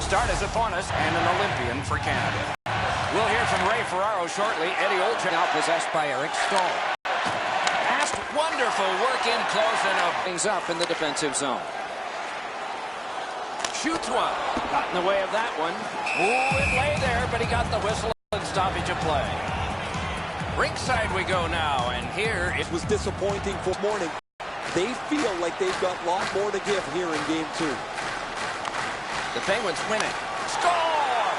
start his opponent and an Olympian for Canada. We'll hear from Ray Ferraro shortly. Eddie Olczyk now possessed by Eric Stahl. Past wonderful work in close and things up in the defensive zone. Shoots one. Got in the way of that one. Ooh, it lay there, but he got the whistle and stoppage of play. Ringside we go now, and here it was disappointing for morning. They feel like they've got a lot more to give here in game 2. The Penguins win it. Score!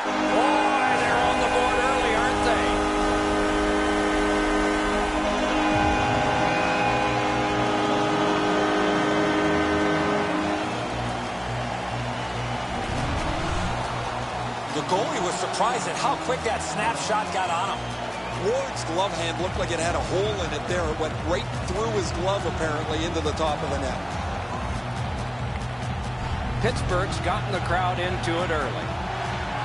Boy, they're on the board early, aren't they? The goalie was surprised at how quick that snapshot got on him. Ward's glove hand looked like it had a hole in it there. It went right through his glove, apparently, into the top of the net. Pittsburgh's gotten the crowd into it early.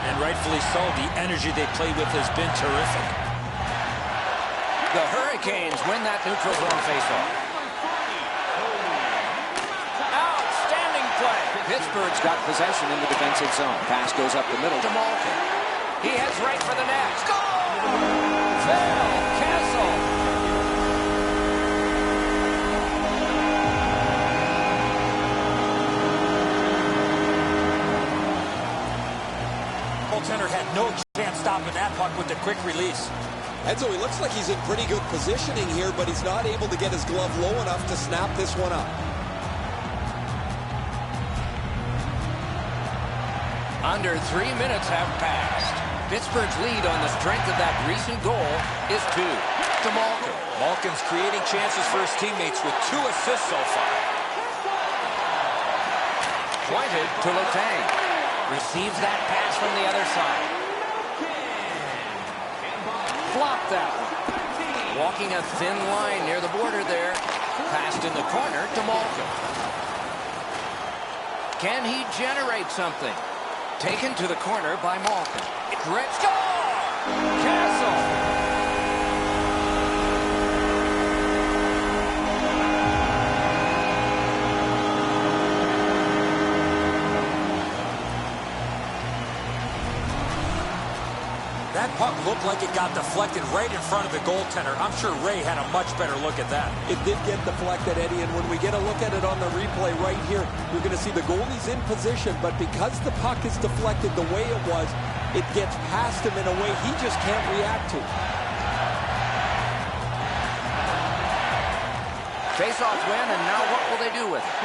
And rightfully so. The energy they play with has been terrific. The Hurricanes win that neutral zone faceoff. Outstanding play. Pittsburgh's got possession in the defensive zone. Pass goes up the middle to Malkin. He heads right for the net. Score! Castle. Goaltender had no chance stopping that puck with the quick release. Enzo, he looks like he's in pretty good positioning here, but he's not able to get his glove low enough to snap this one up. Under 3 minutes have passed. Pittsburgh's lead on the strength of that recent goal is 2 to Malkin. Malkin's creating chances for his teammates with 2 assists so far. Pointed to Letang. Receives that pass from the other side. Flopped that one. Walking a thin line near the border there. Passed in the corner to Malkin. Can he generate something? Taken to the corner by Malkin. Great score! Castle! That puck looked like it got deflected right in front of the goaltender. I'm sure Ray had a much better look at that. It did get deflected, Eddie, and when we get a look at it on the replay right here, you're going to see the goalie's in position, but because the puck is deflected the way it was, it gets past him in a way he just can't react to. Face-off win, and now what will they do with it?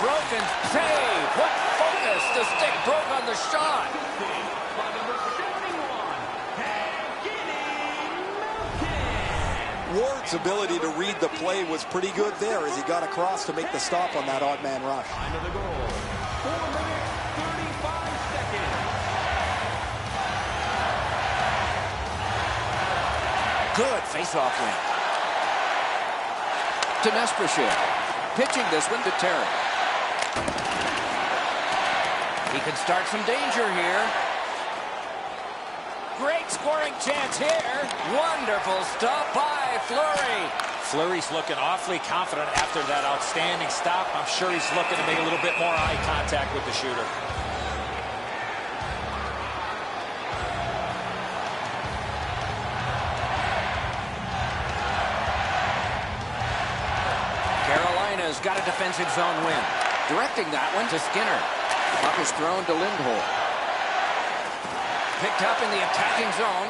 Broken save! What focus! The stick broke on the shot! Ward's ability to read the play was pretty good there as he got across to make the stop on that odd man rush. Time of the goal. 4 minutes, 35 seconds. Good face-off win. To Nesprichet. Pitching this one to Terry. He could start some danger here. Great scoring chance here. Wonderful stop by Fleury. Fleury's looking awfully confident after that outstanding stop. I'm sure he's looking to make a little bit more eye contact with the shooter. Carolina's got a defensive zone win. Directing that one to Skinner. Puck is thrown to Lindholm. Picked up in the attacking zone.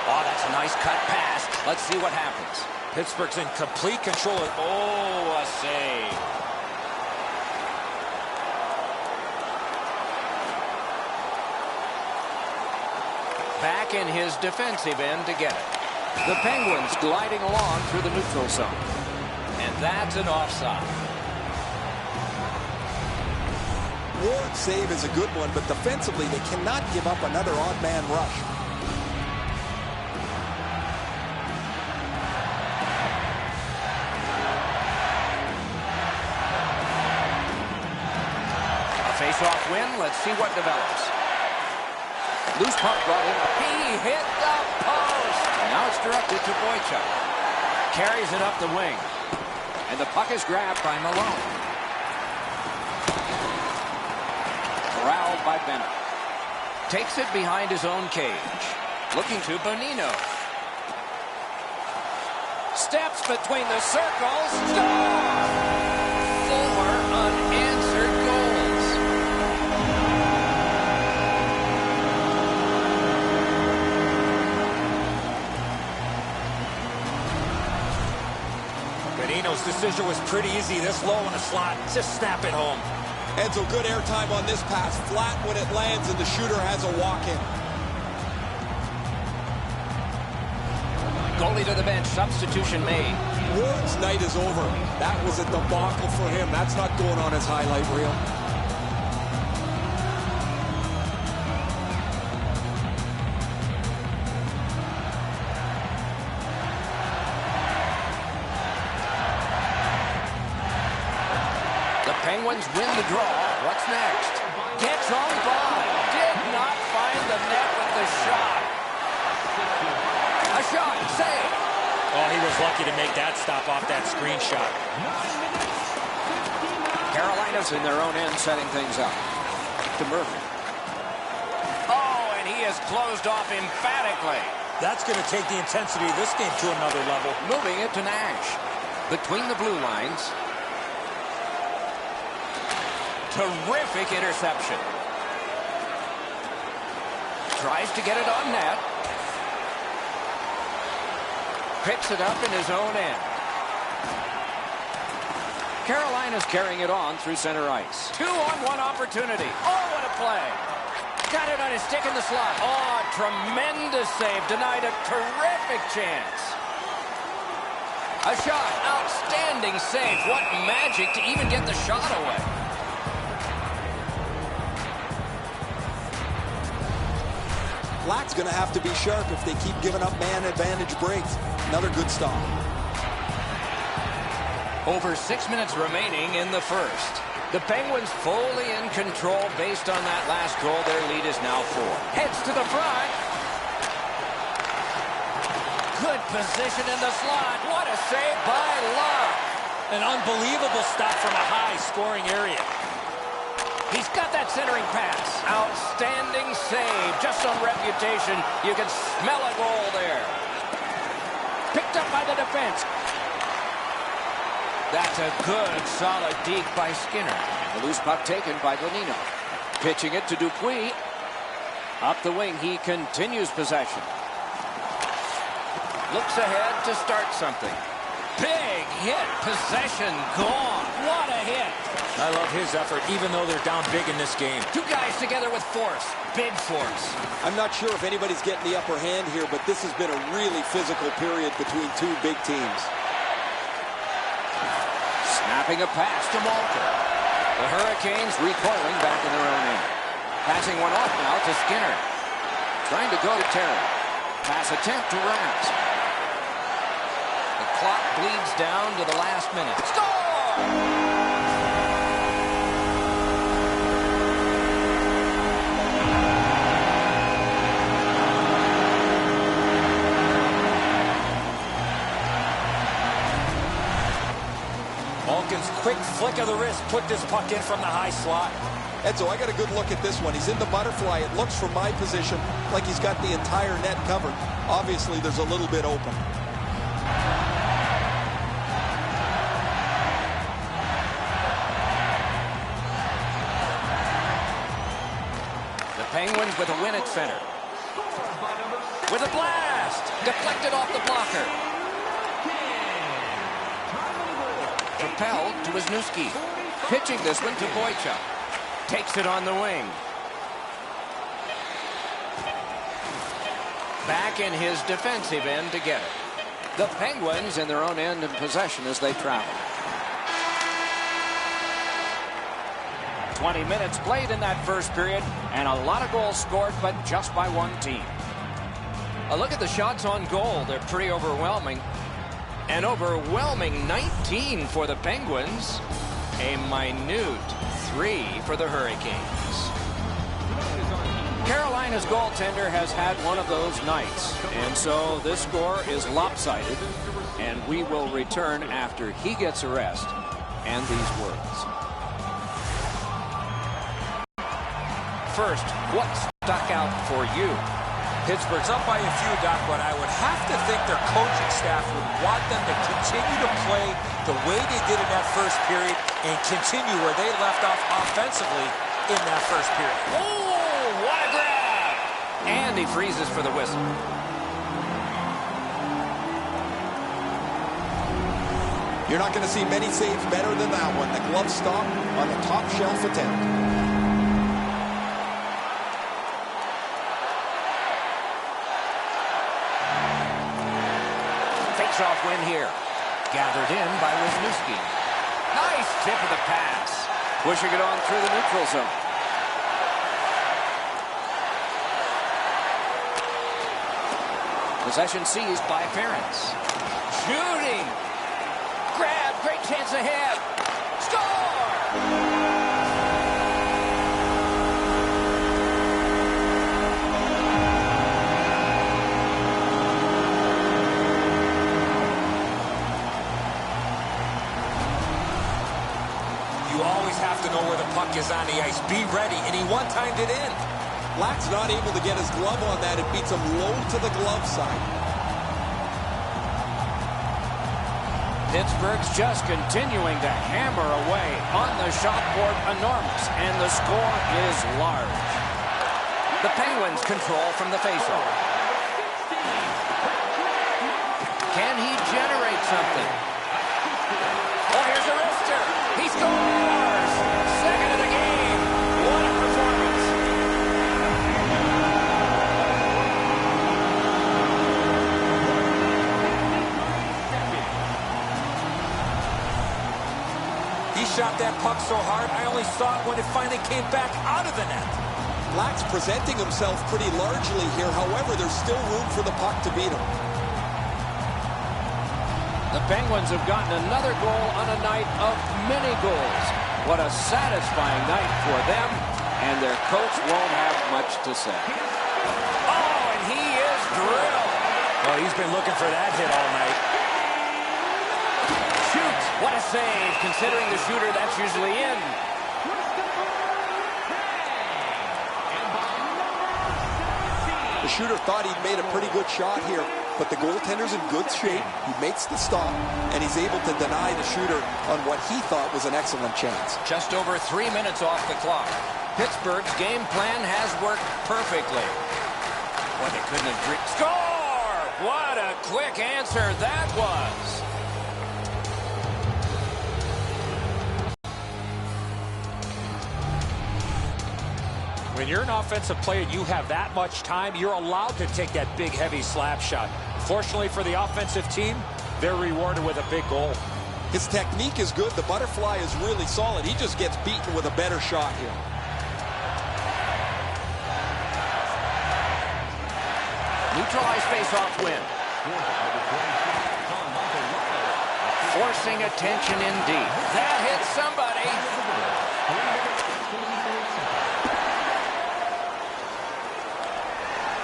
Oh, that's a nice cut pass. Let's see what happens. Pittsburgh's in complete control. Oh, a save. Back in his defensive end to get it. The Penguins gliding along through the neutral zone. And that's an offside. Ward's save is a good one, but defensively they cannot give up another odd man rush. A face-off win. Let's see what develops. Loose puck brought in. He hit the post. Now it's directed to Boychuk. Carries it up the wing. And the puck is grabbed by Malone. Corralled by Bennett. Takes it behind his own cage. Looking to Bonino. Steps between the circles. Score! 4 unanswered goals. Bonino's decision was pretty easy. This low in the slot. Just snap it home. Edzo, good airtime on this pass. Flat when it lands, and the shooter has a walk-in. Goalie to the bench. Substitution made. Ward's night is over. That was a debacle for him. That's not going on his highlight reel. The Penguins win the draw. What's next? Gets on by. Did not find the net with the shot. A shot. Save. Oh, he was lucky to make that stop off that screenshot. Carolina's in their own end setting things up. To Murphy. Oh, and he is closed off emphatically. That's going to take the intensity of this game to another level. Moving it to Nash. Between the blue lines. Terrific interception. Tries to get it on net. Picks it up in his own end. Carolina's carrying it on through center ice. 2-on-1 opportunity. Oh, what a play. Got it on his stick in the slot. Oh, tremendous save. Denied a terrific chance. A shot. Outstanding save. What magic to even get the shot away. Black's going to have to be sharp if they keep giving up man advantage breaks. Another good stop. Over 6 minutes remaining in the first. The Penguins fully in control based on that last goal. Their lead is now 4. Heads to the front. Good position in the slot. What a save by Love. An unbelievable stop from a high-scoring area. He's got that centering pass. Outstanding save. Just on reputation, you can smell a goal there. Picked up by the defense. That's a good, solid deke by Skinner. The loose puck taken by Bonino. Pitching it to Dupuis. Up the wing, he continues possession. Looks ahead to start something. Big hit. Possession gone. What a hit. I love his effort, even though they're down big in this game. Two guys together with force. Big force. I'm not sure if anybody's getting the upper hand here, but this has been a really physical period between two big teams. Snapping a pass to Malkin. The Hurricanes recoiling back in their own end. Passing one off now to Skinner. Trying to go to Terry. Pass attempt to Raz. The clock bleeds down to the last minute. Score! Malkin's quick flick of the wrist put this puck in from the high slot. Edzo, I got a good look at this one. He's in the butterfly. It looks from my position like he's got the entire net covered. Obviously, there's a little bit open. The Penguins with a win at center. With a blast! Deflected off the blocker. Propelled to Wisniewski. Pitching this one to Boychuk. Takes it on the wing. Back in his defensive end to get it. The Penguins in their own end in possession as they travel. 20 minutes played in that first period, and a lot of goals scored, but just by one team. A look at the shots on goal. They're pretty overwhelming. An overwhelming 19 for the Penguins. A minute 3 for the Hurricanes. Carolina's goaltender has had one of those nights, and so this score is lopsided, and we will return after he gets a rest and these words. first. What stuck out for you? Pittsburgh's up by a few, Doc, but I would have to think their coaching staff would want them to continue to play the way they did in that first period and continue where they left off offensively in that first period. Oh, what a grab! And he freezes for the whistle. You're not going to see many saves better than that one. The glove stop on the top shelf attempt. Face-off win here. Gathered in by Wisniewski. Nice tip of the pass. Pushing it on through the neutral zone. Possession seized by Ferentz. Shooting. Grab. Great chance ahead. Score! You always have to know where the puck is on the ice. Be ready, and he one-timed it in. Black's not able to get his glove on that. It beats him low to the glove side. Pittsburgh's just continuing to hammer away on the shot board. Enormous, and the score is large. The Penguins control from the faceoff. Can he generate something? Oh, here's a wrister. He scores! Second of the game. What a performance. He shot that puck so hard, I only saw it when it finally came back out of the net. Black's presenting himself pretty largely here. However, there's still room for the puck to beat him. The Penguins have gotten another goal on a night of many goals. What a satisfying night for them, and their coach won't have much to say. Oh, and he is drilled. Well, he's been looking for that hit all night. Shoots. What a save, considering the shooter that's usually in. The shooter thought he'd made a pretty good shot here, but the goaltender's in good shape. He makes the stop, and he's able to deny the shooter on what he thought was an excellent chance. Just over 3 minutes off the clock. Pittsburgh's game plan has worked perfectly. Boy, they couldn't have dreamed. Score! What a quick answer that was. When you're an offensive player and you have that much time, you're allowed to take that big, heavy slap shot. Fortunately for the offensive team, they're rewarded with a big goal. His technique is good. The butterfly is really solid. He just gets beaten with a better shot here. Neutralized face-off win. Forcing attention indeed. That hits somebody.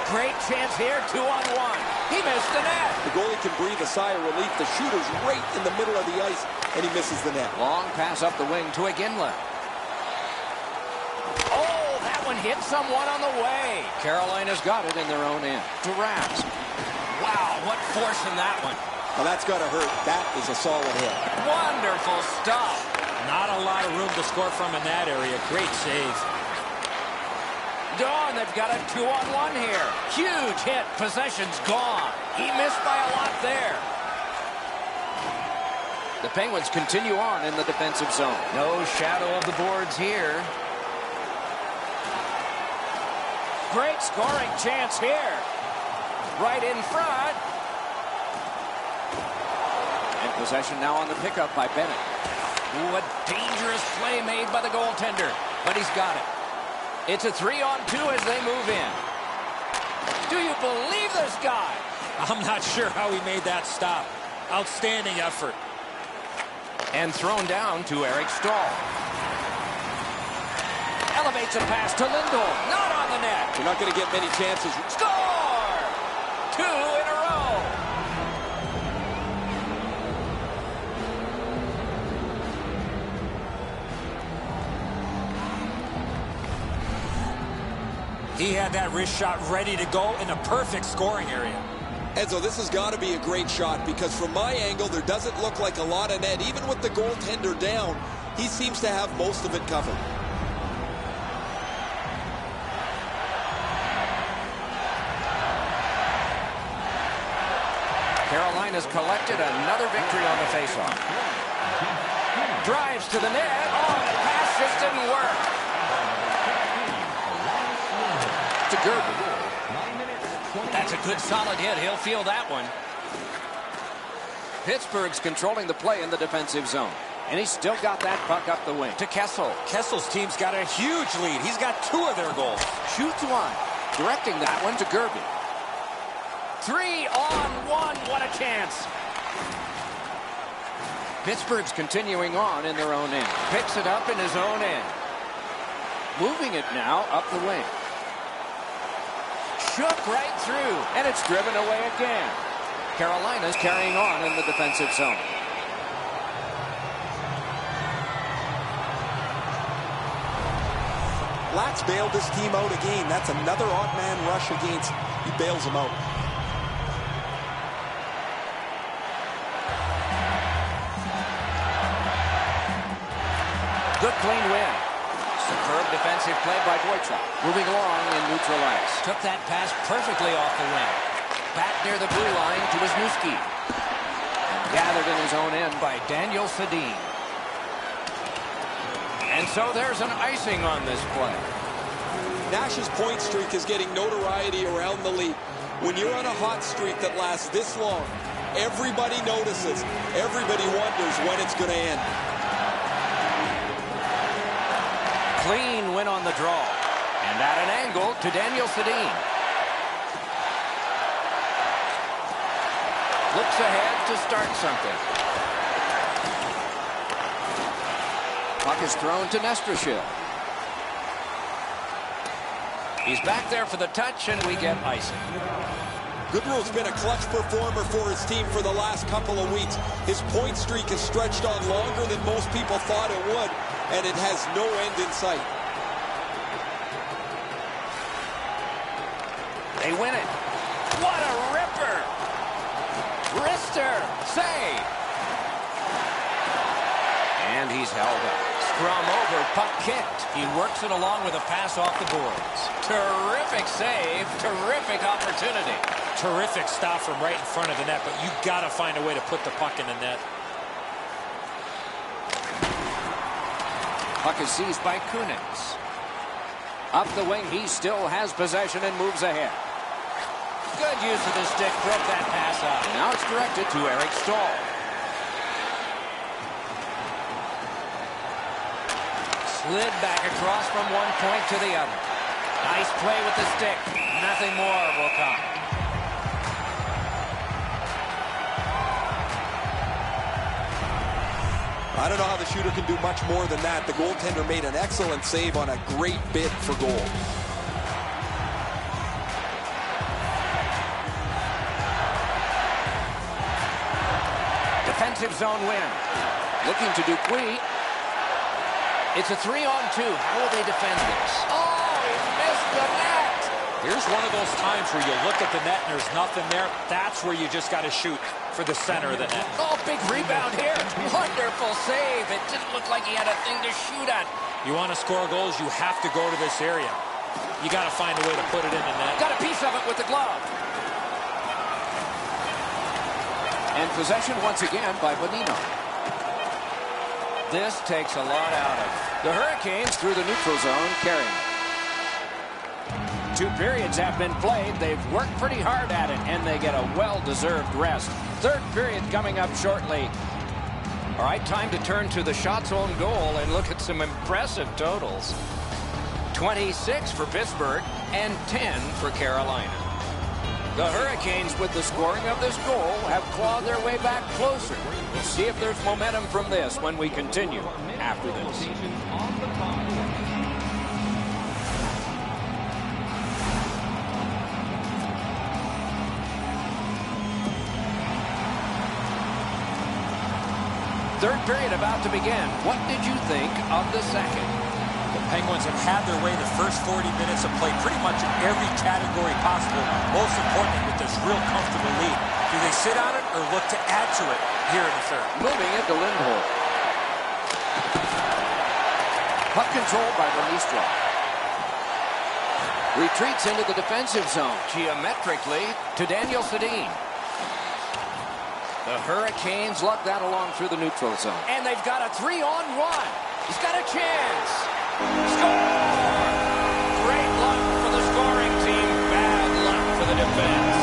Great chance here, 2-on-1. He missed the net. The goalie can breathe a sigh of relief. The shooter's right in the middle of the ice, and he misses the net. Long pass up the wing to Iginla. Oh, that one hit someone on the way. Carolina's got it in their own end. To Rask. Wow, what force in that one. Well, that's got to hurt. That is a solid hit. Wonderful stuff. Not a lot of room to score from in that area. Great save. Dawn, they've got a 2-on-1 here. Huge hit. Possession's gone. He missed by a lot there. The Penguins continue on in the defensive zone. No shadow of the boards here. Great scoring chance here. Right in front. And possession now on the pickup by Bennett. Ooh, a dangerous play made by the goaltender, but he's got it. It's a 3-on-2 as they move in. Do you believe this guy? I'm not sure how he made that stop. Outstanding effort. And thrown down to Eric Stahl. Elevates a pass to Lindholm. Not on the net. You're not going to get many chances. Score! 2 in a row. He had that wrist shot ready to go in the perfect scoring area. Enzo, this has got to be a great shot because from my angle, there doesn't look like a lot of net. Even with the goaltender down, he seems to have most of it covered. Carolina's collected another victory on the faceoff. Drives to the net. Oh, the pass just didn't work. To Gerber. That's a good solid hit. He'll feel that one. Pittsburgh's controlling the play in the defensive zone. And he's still got that puck up the wing. To Kessel. Kessel's team's got a huge lead. He's got 2 of their goals. Shoots one. Directing that one to Gerby. 3-on-1. What a chance. Pittsburgh's continuing on in their own end. Picks it up in his own end. Moving it now up the wing. Shook right through. And it's driven away again. Carolina's carrying on in the defensive zone. Lax bailed his team out again. That's another odd man rush against. He bails him out. Good clean win. Superb defensive play by Boychuk. Moving along in neutral ice. Took that pass perfectly off the wing. Back near the blue line to Wisniewski. Gathered in his own end by Daniel Sedin. And so there's an icing on this play. Nash's point streak is getting notoriety around the league. When you're on a hot streak that lasts this long, everybody notices. Everybody wonders when it's going to end. Clean win on the draw. And at an angle to Daniel Sedin. Looks ahead to start something. Puck is thrown to Nestrashil. He's back there for the touch, and we get icing. Goodrow's been a clutch performer for his team for the last couple of weeks. His point streak has stretched on longer than most people thought it would, and it has no end in sight. They win it. What a ripper! Wrister, save! And he's held up. Scrum over, puck kicked. He works it along with a pass off the boards. Terrific save, terrific opportunity. Terrific stop from right in front of the net, but you got to find a way to put the puck in the net. Puck is seized by Kunitz. Up the wing, he still has possession and moves ahead. Good use of the stick, broke that pass up. Now it's directed to Eric Stahl. Slid back across from one point to the other. Nice play with the stick. Nothing more will come. I don't know how the shooter can do much more than that. The goaltender made an excellent save on a great bid for goal. Defensive zone win. Looking to Dupuis. It's a 3-on-2. How will they defend this? Oh, he missed the net. Here's one of those times where you look at the net and there's nothing there. That's where you just got to shoot for the center of the net. Oh, big rebound here. Wonderful save. It didn't look like he had a thing to shoot at. You want to score goals, you have to go to this area. You got to find a way to put it in the net. Got a piece of it with the glove. And possession once again by Bonino. This takes a lot out of the Hurricanes through the neutral zone, carrying it. 2 periods have been played. They've worked pretty hard at it, and they get a well-deserved rest. 3rd period coming up shortly. All right, time to turn to the shots on goal and look at some impressive totals. 26 for Pittsburgh and 10 for Carolina. The Hurricanes, with the scoring of this goal, have clawed their way back closer. We'll see if there's momentum from this when we continue after this. Third period about to begin. What did you think of the second? The Penguins have had their way the first 40 minutes of play pretty much in every category possible. Most importantly, with this real comfortable lead. Do they sit on it or look to add to it here in the third? Moving it to Lindholm. Puck controlled by Vermistra. Retreats into the defensive zone. Geometrically to Daniel Sedin. The Hurricanes lug that along through the neutral zone. And they've got a 3-on-1. He's got a chance. Score! Great luck for the scoring team. Bad luck for the defense.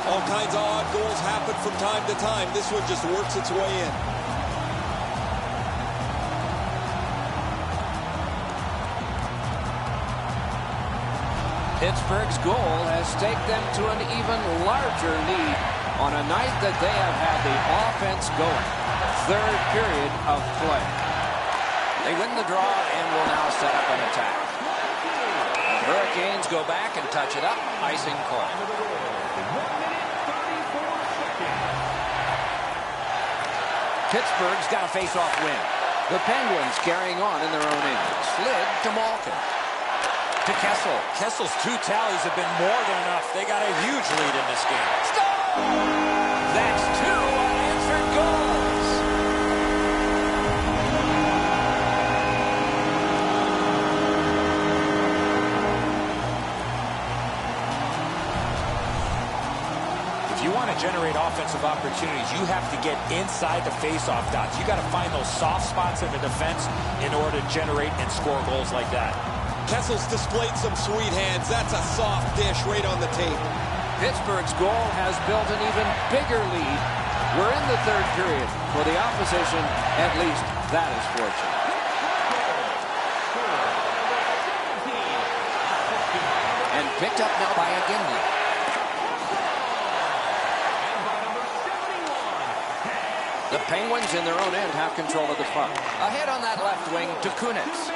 All kinds of odd goals happen from time to time. This one just works its way in. Pittsburgh's goal has taken them to an even larger lead on a night that they have had the offense going. Third period of play. They win the draw and will now set up an attack. The Hurricanes go back and touch it up. Icing call. Pittsburgh's got a face-off win. The Penguins carrying on in their own end. Slid to Malkin. To Kessel. Kessel's 2 tallies have been more than enough. They got a huge lead in this game. Score! That's 2 unanswered goals. If you want to generate offensive opportunities, you have to get inside the face-off dots. You got to find those soft spots in the defense in order to generate and score goals like that. Kessel's displayed some sweet hands. That's a soft dish right on the tape. Pittsburgh's goal has built an even bigger lead. We're in the third period. For the opposition, at least that is fortunate. And picked up now by Aginley. The Penguins in their own end have control of the puck. Ahead on that left wing to Kunitz.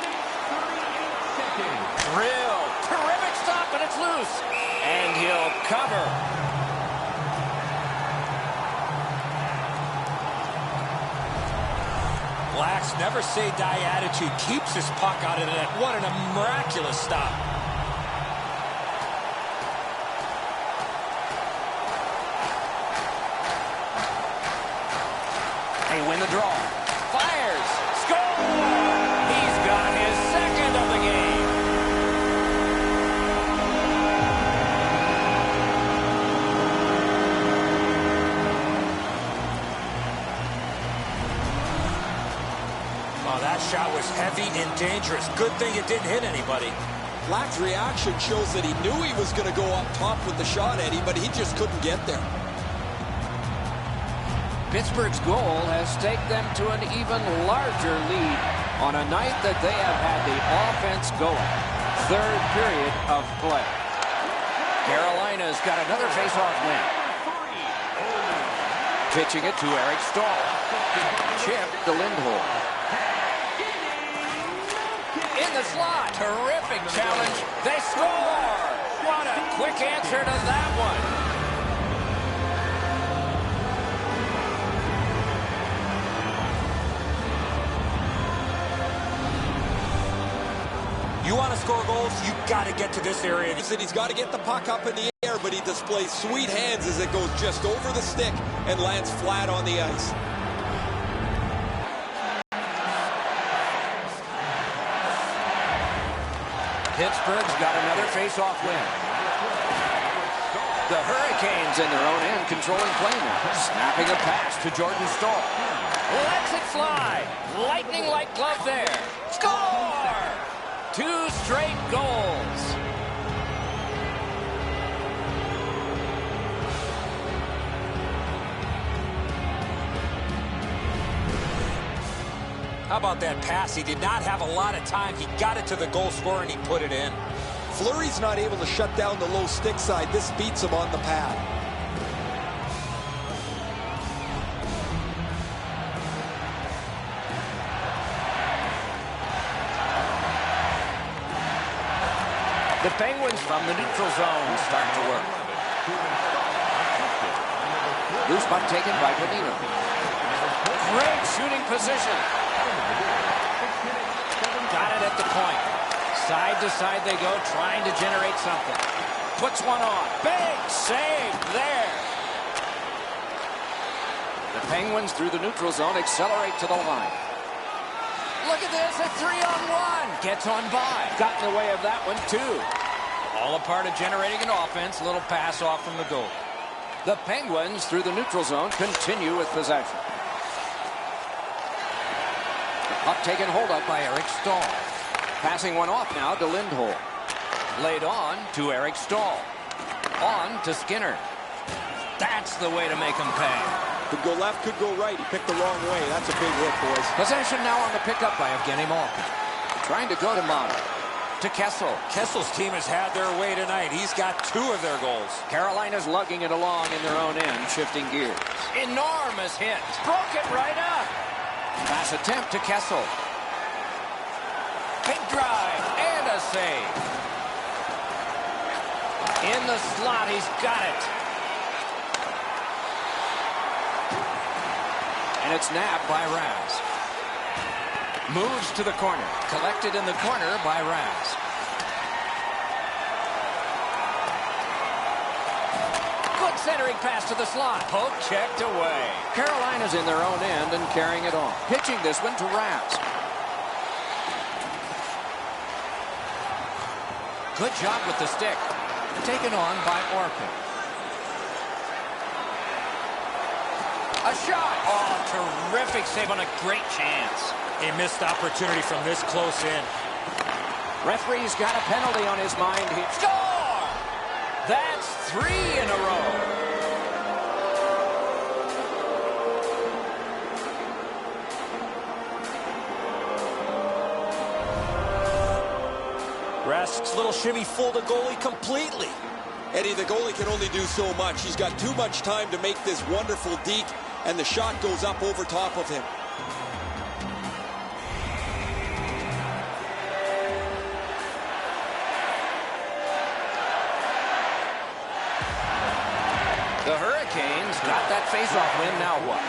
Drill. Terrific stop, and it's loose. And he'll cover. Black's never say die attitude keeps his puck out of the net. What a miraculous stop. They win the draw. Fires. Score! He's got his second of the game. Oh, that shot was heavy and dangerous. Good thing it didn't hit anybody. Black's reaction shows that he knew he was going to go up top with the shot, Eddie, but he just couldn't get there. Pittsburgh's goal has taken them to an even larger lead on a night that they have had the offense going. Third period of play. Carolina's got another face-off win. Pitching it to Eric Stahl. Chip to Lindholm. In the slot. Terrific challenge. They score! What a quick answer to that one. You want to score goals, you got to get to this area. He said he's got to get the puck up in the air, but he displays sweet hands as it goes just over the stick and lands flat on the ice. Pittsburgh's got another face-off win. The Hurricanes in their own end controlling play now. Snapping a pass to Jordan Stahl. Lets it fly. Lightning-like glove there. Score! 2 straight goals. How about that pass? He did not have a lot of time. He got it to the goal scorer and he put it in. Fleury's not able to shut down the low stick side. This beats him on the pad. The Penguins from the neutral zone start to work. Loose puck taken by Bonino. Great shooting position. Got it at the point. Side to side they go, trying to generate something. Puts one on. Big save there. The Penguins through the neutral zone accelerate to the line. Look at this, a 3-on-1. Gets on by. Got in the way of that one, too. All a part of generating an offense. Little pass off from the goal. The Penguins through the neutral zone continue with possession. The puck taken hold of by Eric Stahl. Passing one off now to Lindholm. Laid on to Eric Stahl. On to Skinner. That's the way to make him pay. Could go left, could go right. He picked the wrong way. That's a big hit, boys. Possession now on the pickup by Evgeny Malkin. Trying to go to Mono. To Kessel. Kessel's team has had their way tonight. He's got 2 of their goals. Carolina's lugging it along in their own end, shifting gears. Enormous hit. Broke it right up. Pass attempt to Kessel. Big drive and a save. In the slot, he's got it. And it's nabbed by Raz. Moves to the corner. Collected in the corner by Raz. Good centering pass to the slot. Poke checked away. Carolina's in their own end and carrying it on. Pitching this one to Raz. Good job with the stick. Taken on by Orpik. A shot. Oh, terrific save on a great chance. A missed opportunity from this close in. Referee's got a penalty on his mind. He score! That's 3 in a row. Rask's little shimmy fooled the goalie completely. Eddie, the goalie can only do so much. He's got too much time to make this wonderful deke, and the shot goes up over top of him. The Hurricanes got that faceoff win. Now what?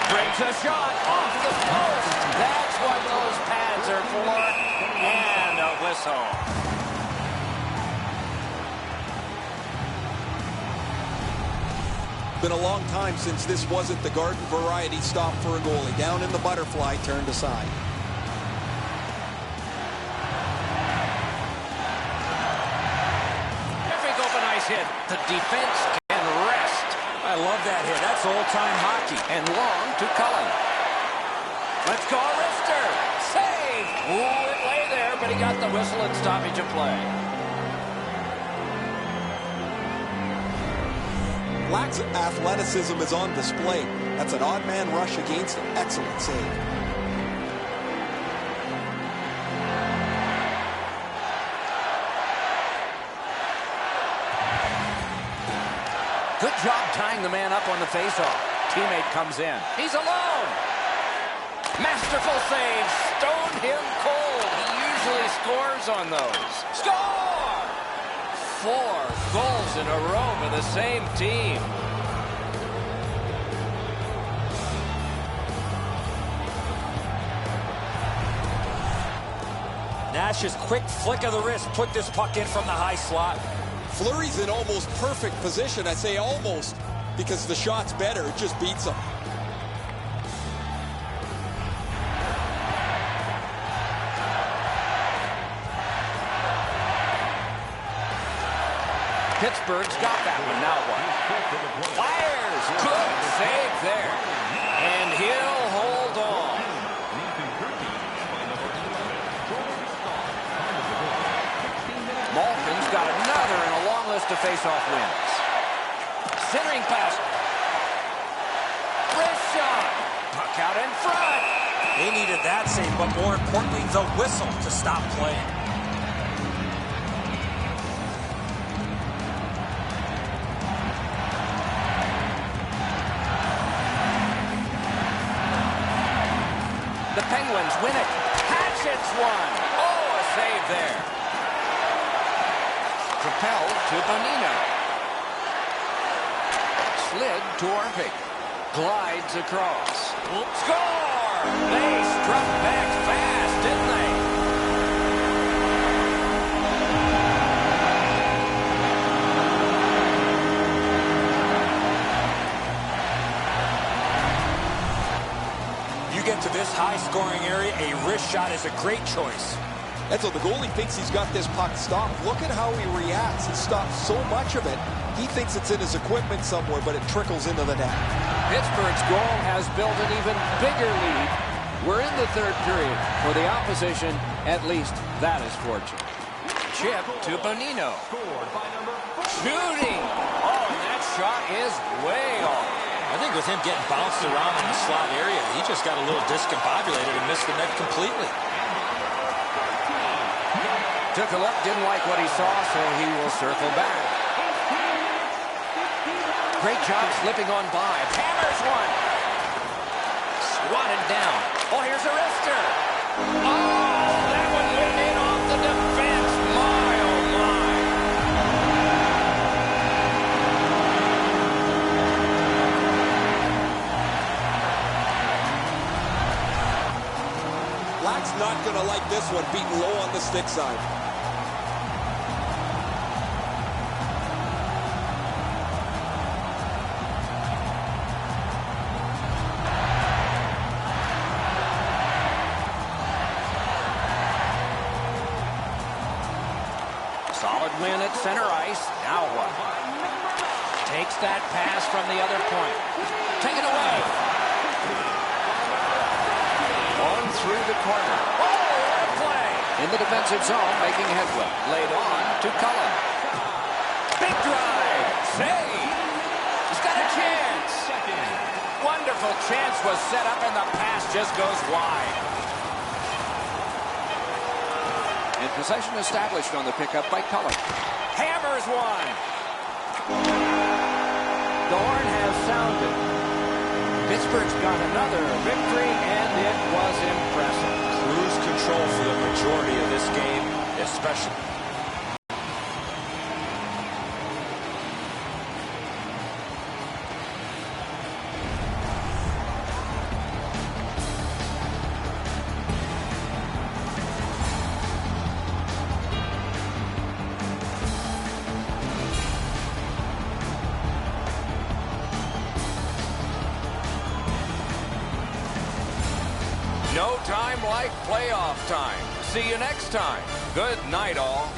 Brings a shot off the post. That's what those pads are for. And a whistle. Been a long time since this wasn't the garden variety stop for a goalie. Down in the butterfly, turned aside. Terrific open ice hit. The defense can rest. I love that hit. That's old-time hockey. And long to Cullen. Let's go, Rister. Save. Ooh, it lay there, but he got the whistle and stoppage of play. Lack's athleticism is on display. That's an odd man rush against an excellent save. Good job tying the man up on the faceoff. Teammate comes in. He's alone. Masterful save. Stoned him cold. He usually scores on those. Score! 4 goals in a row for the same team. Nash's quick flick of the wrist put this puck in from the high slot. Fleury's in almost perfect position. I say almost because the shot's better. It just beats him. Pittsburgh's got that one. Now what? Fires. Good save there. And he'll hold on. Malkin's got another in a long list of face-off wins. Centering pass. Wrist shot. Puck out in front. They needed that save, but more importantly, the whistle to stop playing. The Penguins win it. Hatchet's one. Oh, a save there. propelled to Bonino. Slid to Orpik. Glides across. Score! They struck back fast, didn't they? You get to this high-scoring area, a wrist shot is a great choice. And so the goalie thinks he's got this puck stopped. Look at how he reacts. He stops so much of it. He thinks it's in his equipment somewhere, but it trickles into the net. Pittsburgh's goal has built an even bigger lead. We're in the third period. For the opposition, at least that is fortunate. Chip to Bonino. Shooting! Oh, and that shot is way off. I think with him getting bounced around in the slot area, he just got a little discombobulated and missed the net completely. Took a look, didn't like what he saw, so he will circle back. Great job slipping on by. Hammers one. Swatted down. Oh, here's a wrister. Oh, that one went in off the defense. My, oh, my. Black's not going to like this one, beaten low on the stick side. Solid win at center ice. Now what? Takes that pass from the other point. Take it away. On through the corner. Oh, what a play. In the defensive zone, making headway. Laid on to Cullen. Big drive. Save. He's got a chance. Wonderful chance was set up, and the pass just goes wide. And possession established on the pickup by Cullen. Hammers one. The horn has sounded. Pittsburgh's got another victory, and it was impressive. Cruise control for the majority of this game, especially. No time like playoff time. See you next time. Good night, all.